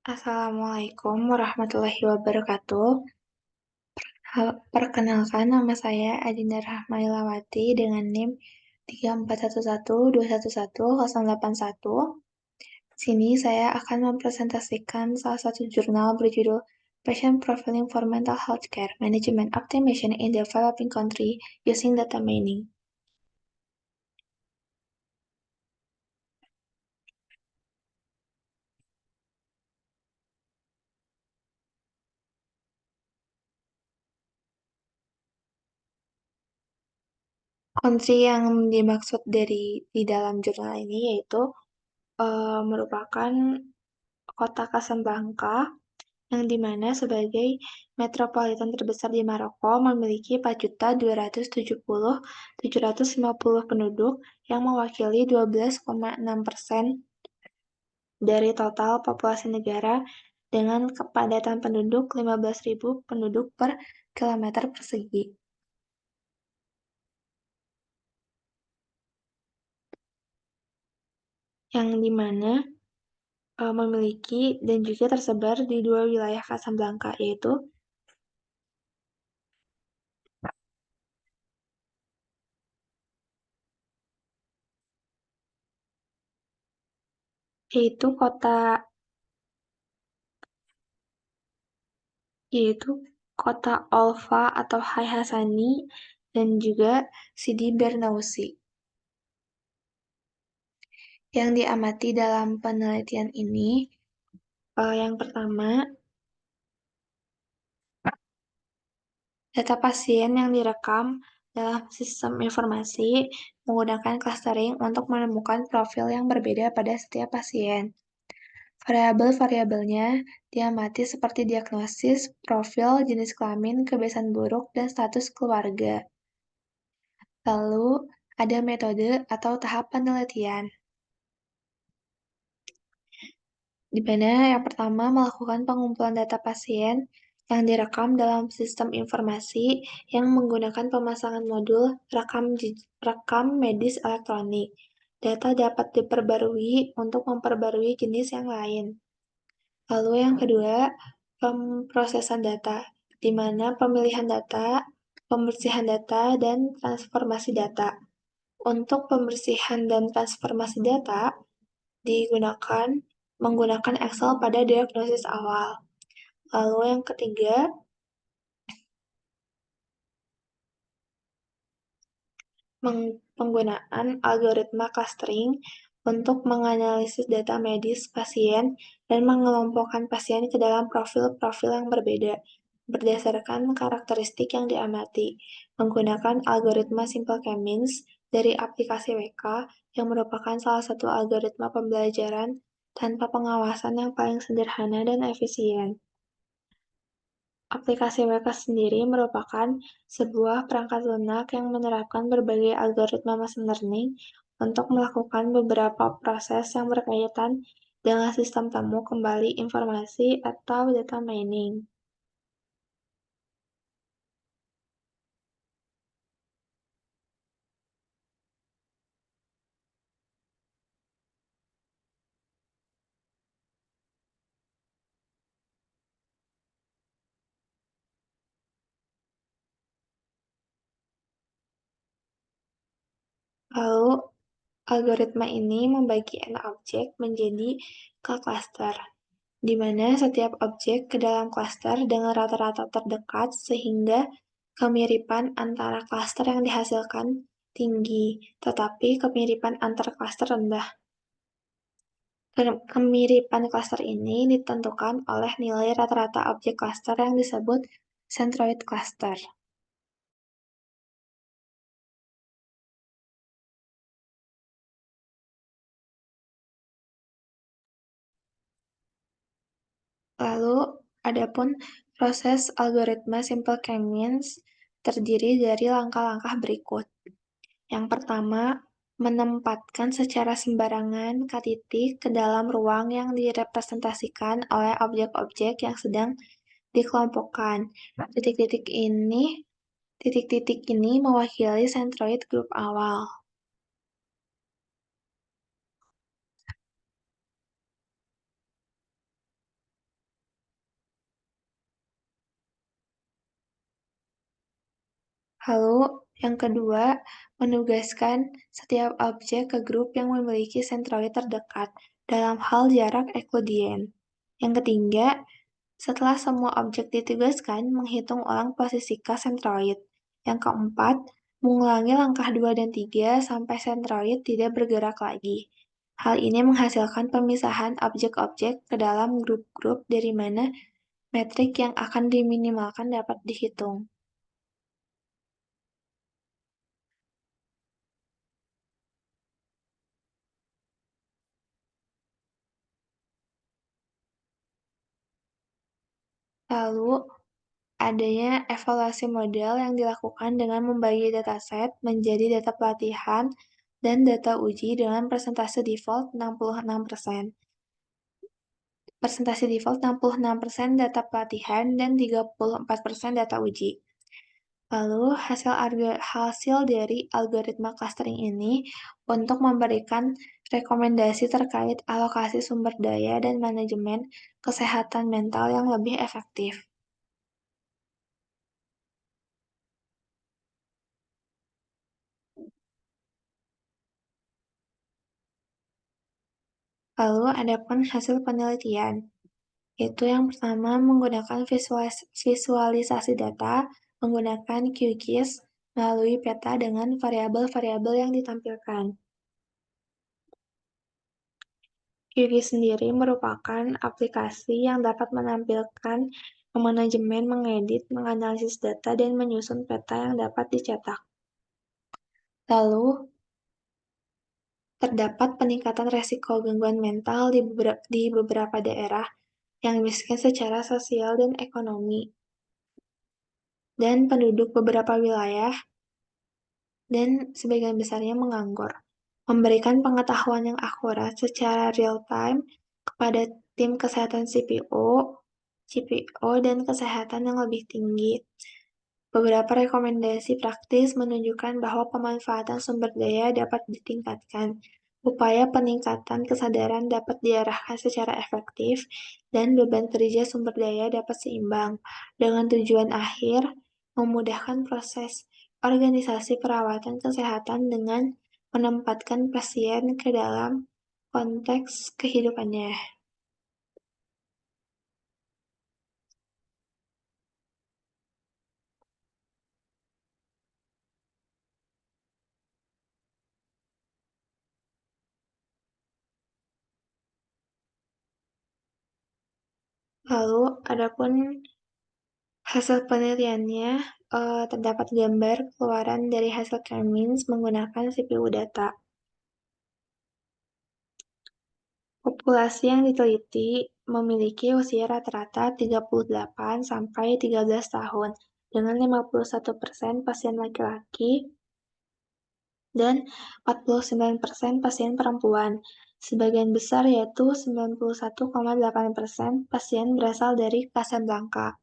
Assalamualaikum warahmatullahi wabarakatuh. Perkenalkan nama saya Adinda Rahmailawati dengan NIM 3411211181. Di sini saya akan mempresentasikan salah satu jurnal berjudul Patient Profiling for Mental Health Care Management Optimization in Developing Country Using Data Mining. Country yang dimaksud di dalam jurnal ini yaitu merupakan kota Casablanca, yang dimana sebagai metropolitan terbesar di Maroko memiliki 4.270.750 penduduk yang mewakili 12,6% dari total populasi negara dengan kepadatan penduduk 15.000 penduduk per kilometer persegi. Yang dimana memiliki dan juga tersebar di dua wilayah Casablanca, yaitu yaitu kota Olfa atau Hai Hassani dan juga Sidi Bernausi. Yang diamati dalam penelitian ini, yang pertama, data pasien yang direkam dalam sistem informasi menggunakan clustering untuk menemukan profil yang berbeda pada setiap pasien. Variabel-variabelnya diamati seperti diagnosis, profil, jenis kelamin, kebiasaan buruk, dan status keluarga. Lalu, ada metode atau tahap penelitian, di mana yang pertama melakukan pengumpulan data pasien yang direkam dalam sistem informasi yang menggunakan pemasangan modul rekam medis elektronik. Data dapat diperbarui untuk memperbarui jenis yang lain. Lalu yang kedua, pemrosesan data, di mana pemilihan data, pembersihan data, dan transformasi data. Untuk pembersihan dan transformasi data menggunakan Excel pada diagnosis awal. Lalu yang ketiga, penggunaan algoritma clustering untuk menganalisis data medis pasien dan mengelompokkan pasien ke dalam profil-profil yang berbeda berdasarkan karakteristik yang diamati, menggunakan algoritma Simple K-means dari aplikasi WK yang merupakan salah satu algoritma pembelajaran tanpa pengawasan yang paling sederhana dan efisien. Aplikasi WK sendiri merupakan sebuah perangkat lunak yang menerapkan berbagai algoritma machine learning untuk melakukan beberapa proses yang berkaitan dengan sistem temu kembali informasi atau data mining. Lalu, algoritma ini membagi n objek menjadi k-cluster, di mana setiap objek ke dalam cluster dengan rata-rata terdekat sehingga kemiripan antara cluster yang dihasilkan tinggi, tetapi kemiripan antar cluster rendah. Kemiripan cluster ini ditentukan oleh nilai rata-rata objek cluster yang disebut centroid cluster. Lalu, adapun proses algoritma Simple K-means terdiri dari langkah-langkah berikut. Yang pertama, menempatkan secara sembarangan k-titik ke dalam ruang yang direpresentasikan oleh objek-objek yang sedang dikelompokkan. Titik-titik ini mewakili centroid grup awal. Lalu, yang kedua, menugaskan setiap objek ke grup yang memiliki sentroid terdekat dalam hal jarak Euclidean. Yang ketiga, setelah semua objek ditugaskan, menghitung ulang posisi ke sentroid. Yang keempat, mengulangi langkah 2 dan 3 sampai sentroid tidak bergerak lagi. Hal ini menghasilkan pemisahan objek-objek ke dalam grup-grup dari mana metrik yang akan diminimalkan dapat dihitung. Lalu, adanya evaluasi model yang dilakukan dengan membagi dataset menjadi data pelatihan dan data uji dengan persentase default 66%. Persentase default 66% data pelatihan dan 34% data uji. Lalu, hasil dari algoritma clustering ini untuk memberikan rekomendasi terkait alokasi sumber daya dan manajemen kesehatan mental yang lebih efektif. Lalu, ada pun hasil penelitian, yaitu yang pertama menggunakan visualisasi data menggunakan QGIS melalui peta dengan variabel-variabel yang ditampilkan. QGIS sendiri merupakan aplikasi yang dapat menampilkan memanajemen, mengedit, menganalisis data, dan menyusun peta yang dapat dicetak. Lalu, terdapat peningkatan resiko gangguan mental di beberapa daerah yang miskin secara sosial dan ekonomi, dan penduduk beberapa wilayah, dan sebagian besarnya menganggur. Memberikan pengetahuan yang akurat secara real-time kepada tim kesehatan CPO, dan kesehatan yang lebih tinggi. Beberapa rekomendasi praktis menunjukkan bahwa pemanfaatan sumber daya dapat ditingkatkan, upaya peningkatan kesadaran dapat diarahkan secara efektif, dan beban kerja sumber daya dapat seimbang, dengan tujuan akhir memudahkan proses organisasi perawatan kesehatan dengan menempatkan pasien ke dalam konteks kehidupannya. Lalu, adapun hasil penelitiannya, terdapat gambar keluaran dari hasil K-means menggunakan CPU data. Populasi yang diteliti memiliki usia rata-rata 38 sampai 13 tahun, dengan 51% pasien laki-laki dan 49% pasien perempuan. Sebagian besar yaitu 91,8% pasien berasal dari Casablanca,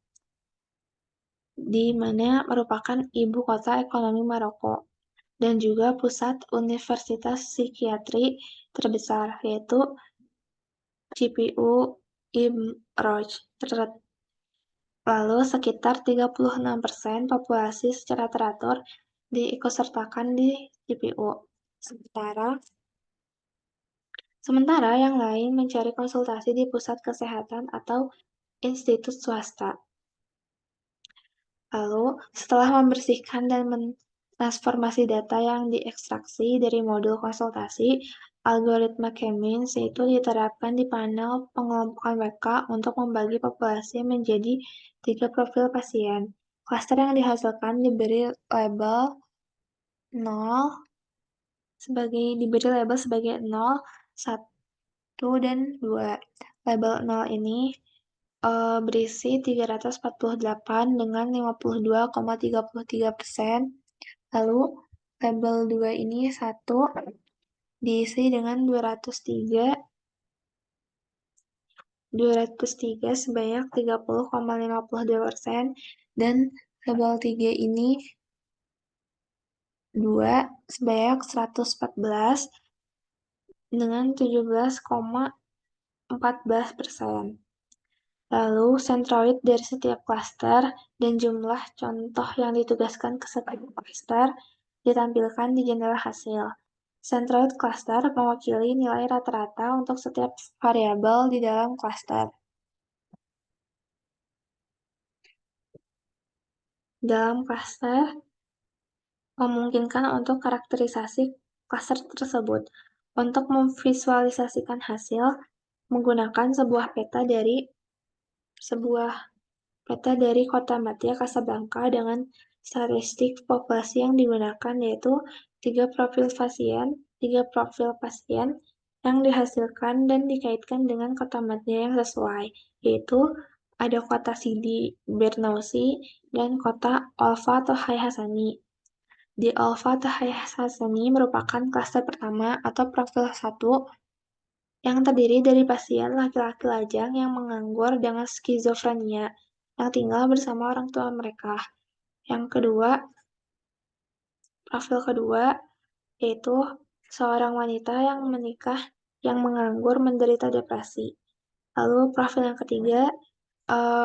di mana merupakan ibu kota ekonomi Maroko, dan juga pusat universitas psikiatri terbesar, yaitu GPU Ibn Roj. Lalu, sekitar 36% populasi secara teratur diikutsertakan di GPU. Sementara yang lain mencari konsultasi di pusat kesehatan atau institut swasta. Lalu, setelah membersihkan dan mentransformasi data yang diekstraksi dari modul konsultasi, algoritma K-means itu diterapkan di panel pengelompokan WK untuk membagi populasi menjadi 3 profil pasien. Klaster yang dihasilkan diberi label 0 sebagai 0, 1, dan 2. Label 0 ini berisi 348 dengan 52,33%. Lalu label 2 ini 1 diisi dengan 203 sebanyak 30,52%, dan label 3 ini 2 sebanyak 114 dengan 17,14%. Lalu sentroid dari setiap klaster dan jumlah contoh yang ditugaskan ke setiap klaster ditampilkan di jendela hasil. Centroid cluster mewakili nilai rata-rata untuk setiap variabel di dalam klaster. Dalam klaster, memungkinkan untuk karakterisasi klaster tersebut. Untuk memvisualisasikan hasil, menggunakan sebuah peta dari Kota Matia Casablanca dengan statistik populasi yang digunakan yaitu tiga profil pasien yang dihasilkan dan dikaitkan dengan kota Matia yang sesuai, yaitu ada kota Sidi Bernausi dan kota Olfa atau Hai Hassani. Di Olfa atau Hai Hassani merupakan klaster pertama atau profil 1 yang terdiri dari pasien laki-laki lajang yang menganggur dengan skizofrenia yang tinggal bersama orang tua mereka. Yang kedua, profil kedua yaitu seorang wanita yang menikah yang menganggur menderita depresi. Lalu profil yang ketiga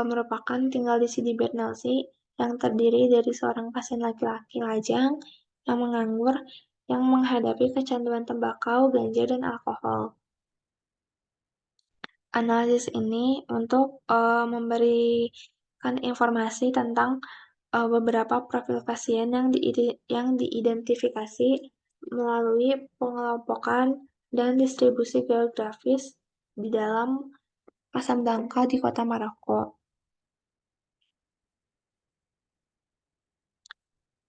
merupakan tinggal di Sidi Bernalsi yang terdiri dari seorang pasien laki-laki lajang yang menganggur yang menghadapi kecanduan tembakau, ganja, dan alkohol. Analisis ini untuk memberikan informasi tentang beberapa profil pasien yang diidentifikasi melalui pengelompokan dan distribusi geografis di dalam Casablanca di kota Maroko.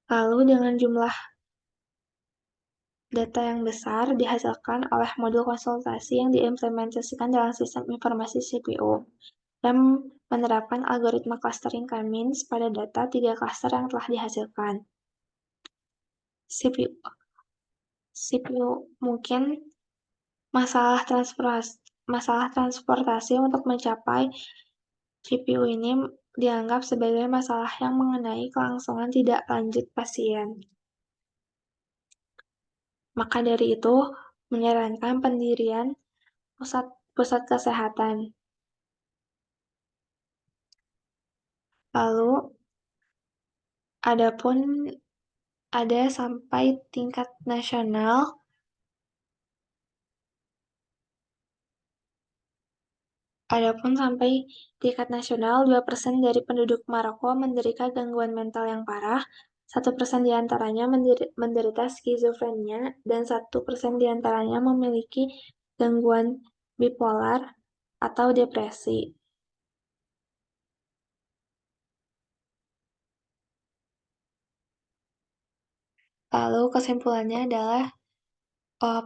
Lalu dengan jumlah data yang besar dihasilkan oleh modul konsultasi yang diimplementasikan dalam sistem informasi CPU dan menerapkan algoritma clustering K-means pada data tiga cluster yang telah dihasilkan. CPU mungkin masalah transportasi untuk mencapai CPU ini dianggap sebagai masalah yang mengenai kelangsungan tidak lanjut pasien. Maka dari itu, menyarankan pendirian pusat kesehatan. Lalu, adapun ada sampai tingkat nasional, 2% dari penduduk Maroko menderita gangguan mental yang parah, 1% diantaranya menderita skizofrenia, dan 1% diantaranya memiliki gangguan bipolar atau depresi. Lalu kesimpulannya adalah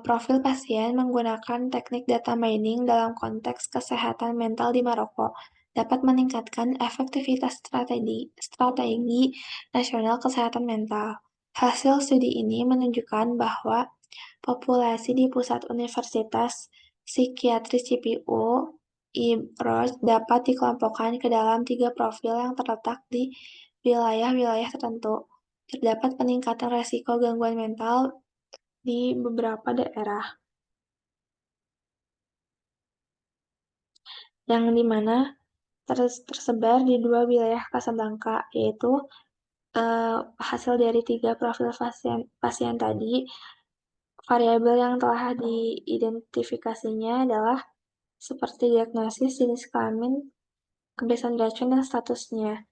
profil pasien menggunakan teknik data mining dalam konteks kesehatan mental di Maroko dapat meningkatkan efektivitas strategi nasional kesehatan mental. Hasil studi ini menunjukkan bahwa populasi di pusat Universitas Psikiatri CPU IBROS dapat dikelompokkan ke dalam tiga profil yang terletak di wilayah-wilayah tertentu. Terdapat peningkatan resiko gangguan mental di beberapa daerah, yang dimana tersebar di dua wilayah Casablanca, yaitu hasil dari tiga profil pasien tadi. Variabel yang telah diidentifikasinya adalah seperti diagnosis, jenis kelamin, kebiasaan racun, dan statusnya.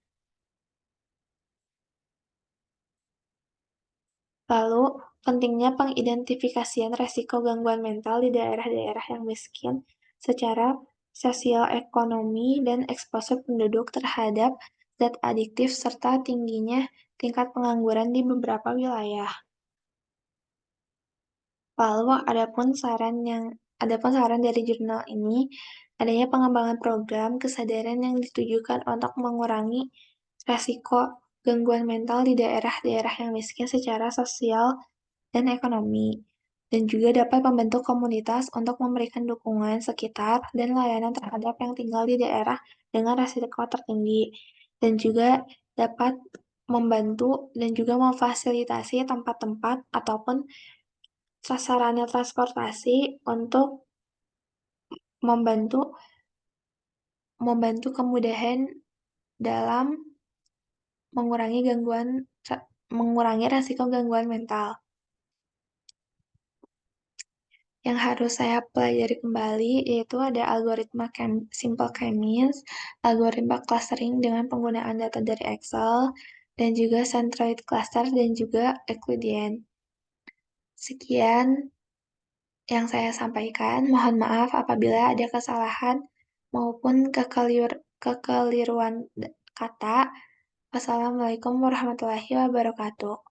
Lalu, pentingnya pengidentifikasian resiko gangguan mental di daerah-daerah yang miskin secara sosial ekonomi dan eksposur penduduk terhadap zat adiktif serta tingginya tingkat pengangguran di beberapa wilayah. Lalu, adapun saran dari jurnal ini, adanya pengembangan program kesadaran yang ditujukan untuk mengurangi resiko gangguan mental di daerah-daerah yang miskin secara sosial dan ekonomi, dan juga dapat membentuk komunitas untuk memberikan dukungan sekitar dan layanan terhadap yang tinggal di daerah dengan resiko tertinggi, dan juga dapat membantu dan juga memfasilitasi tempat-tempat ataupun sarana transportasi untuk membantu membantu kemudahan dalam mengurangi resiko gangguan mental. Yang harus saya pelajari kembali yaitu ada algoritma simple chemis, algoritma clustering dengan penggunaan data dari Excel, dan juga centroid cluster dan juga Euclidean. Sekian yang saya sampaikan. Mohon maaf apabila ada kesalahan maupun kekeliruan kata. Wassalamualaikum warahmatullahi wabarakatuh.